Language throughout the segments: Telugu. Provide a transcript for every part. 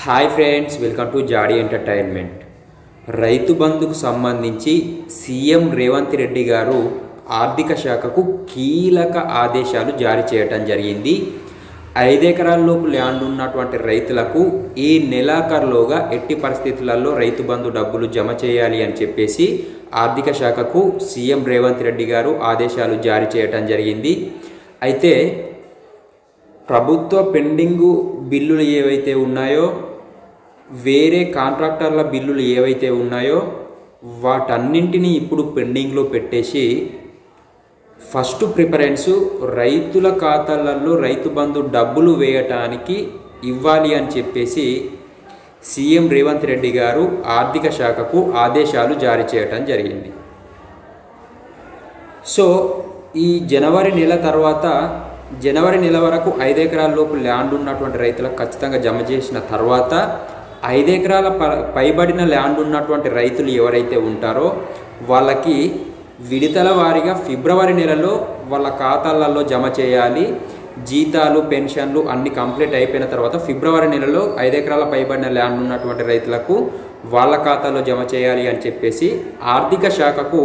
హాయ్ ఫ్రెండ్స్, వెల్కమ్ టు జాడీ ఎంటర్టైన్మెంట్. రైతు బంధుకు సంబంధించి సీఎం రేవంత్ రెడ్డి గారు ఆర్థిక శాఖకు కీలక ఆదేశాలు జారీ చేయడం జరిగింది. 5 ఎకరాలలోపు ల్యాండ్ ఉన్నటువంటి రైతులకు ఈ నెలాఖరులోగా ఎట్టి పరిస్థితులలో రైతు బంధు డబ్బులు జమ చేయాలి అని చెప్పేసి ఆర్థిక శాఖకు సీఎం రేవంత్ రెడ్డి గారు ఆదేశాలు జారీ చేయడం జరిగింది. అయితే ప్రభుత్వ పెండింగు బిల్లులు ఏవైతే ఉన్నాయో, వేరే కాంట్రాక్టర్ల బిల్లులు ఏవైతే ఉన్నాయో వాటన్నింటినీ ఇప్పుడు పెండింగ్లో పెట్టేసి ఫస్ట్ ప్రిఫరెన్స్ రైతుల ఖాతాలలో రైతు బంధు డబ్బులు వేయటానికి ఇవ్వాలి అని చెప్పేసి సీఎం రేవంత్ రెడ్డి గారు ఆర్థిక శాఖకు ఆదేశాలు జారీ చేయటం జరిగింది. సో ఈ జనవరి నెల తర్వాత జనవరి నెల వరకు 5 ఎకరాల లోపు ల్యాండ్ ఉన్నటువంటి రైతులకు ఖచ్చితంగా జమ చేసిన తర్వాత 5 ఎకరాల పైబడిన ల్యాండ్ ఉన్నటువంటి రైతులు ఎవరైతే ఉంటారో వాళ్ళకి విడతల వారీగా ఫిబ్రవరి నెలలో వాళ్ళ ఖాతాలలో జమ చేయాలి. జీతాలు, పెన్షన్లు అన్ని కంప్లీట్ అయిపోయిన తర్వాత ఫిబ్రవరి నెలలో 5 ఎకరాల పైబడిన ల్యాండ్ ఉన్నటువంటి రైతులకు వాళ్ళ ఖాతాలో జమ చేయాలి అని చెప్పేసి ఆర్థిక శాఖకు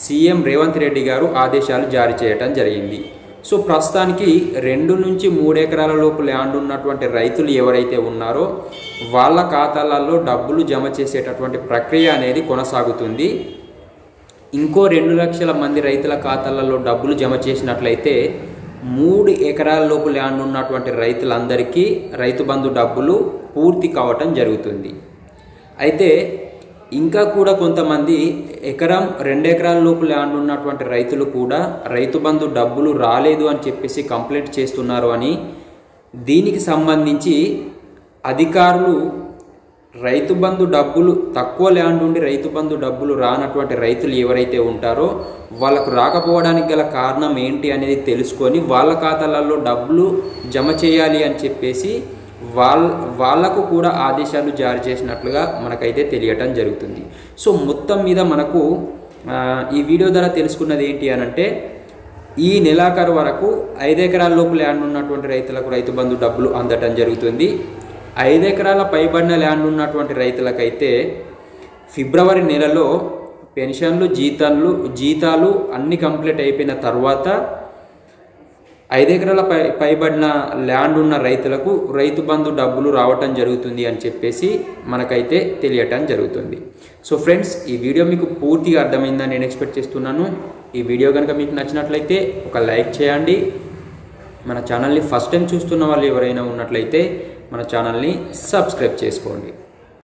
సీఎం రేవంత్ రెడ్డి గారు ఆదేశాలు జారీ చేయటం జరిగింది. సో ప్రస్తుతానికి 2 నుంచి 3 ఎకరాల లోపు ల్యాండ్ ఉన్నటువంటి రైతులు ఎవరైతే ఉన్నారో వాళ్ళ ఖాతాలలో డబ్బులు జమ చేసేటటువంటి ప్రక్రియ అనేది కొనసాగుతుంది. ఇంకో 2 లక్షల మంది రైతుల ఖాతాలలో డబ్బులు జమ చేసినట్లయితే 3 ఎకరాల లోపు ల్యాండ్ ఉన్నటువంటి రైతులందరికీ రైతు బంధు డబ్బులు పూర్తి కావటం జరుగుతుంది. అయితే ఇంకా కూడా కొంతమంది 1-2 ఎకరాల లోపు ల్యాండ్ ఉన్నటువంటి రైతులు కూడా రైతు బంధు డబ్బులు రాలేదు అని చెప్పేసి కంప్లైంట్ చేస్తున్నారు అని, దీనికి సంబంధించి అధికారులు రైతు బంధు డబ్బులు తక్కువ ల్యాండ్ ఉండి రైతు బంధు డబ్బులు రానటువంటి రైతులు ఎవరైతే ఉంటారో వాళ్ళకు రాకపోవడానికి గల కారణం ఏంటి అనేది తెలుసుకొని వాళ్ళ ఖాతాలలో డబ్బులు జమ చేయాలి అని చెప్పేసి వాళ్లకు కూడా ఆదేశాలు జారీ చేసినట్లుగా మనకైతే తెలియటం జరుగుతుంది. సో మొత్తం మీద మనకు ఈ వీడియో ద్వారా తెలుసుకున్నది ఏంటి అనంటే, ఈ నెలాఖరు వరకు 5 ఎకరాల లోపు ల్యాండ్ ఉన్నటువంటి రైతులకు రైతు బంధు డబ్బులు అందటం జరుగుతుంది. 5 ఎకరాల పైబడిన ల్యాండ్ ఉన్నటువంటి రైతులకైతే ఫిబ్రవరి నెలలో పెన్షన్లు, జీతాలు అన్ని కంప్లీట్ అయిపోయిన తర్వాత 5 ఎకరాల పైబడిన ల్యాండ్ ఉన్న రైతులకు రైతు బంధు డబ్బులు రావటం జరుగుతుంది అని చెప్పేసి మనకైతే తెలియటం జరుగుతుంది. సో ఫ్రెండ్స్, ఈ వీడియో మీకు పూర్తిగా అర్థమైందని నేను ఎక్స్పెక్ట్ చేస్తున్నాను. ఈ వీడియో కనుక మీకు నచ్చినట్లయితే ఒక లైక్ చేయండి. మన ఛానల్ని ఫస్ట్ టైం చూస్తున్న వాళ్ళు ఎవరైనా ఉన్నట్లయితే మన ఛానల్ని సబ్స్క్రైబ్ చేసుకోండి.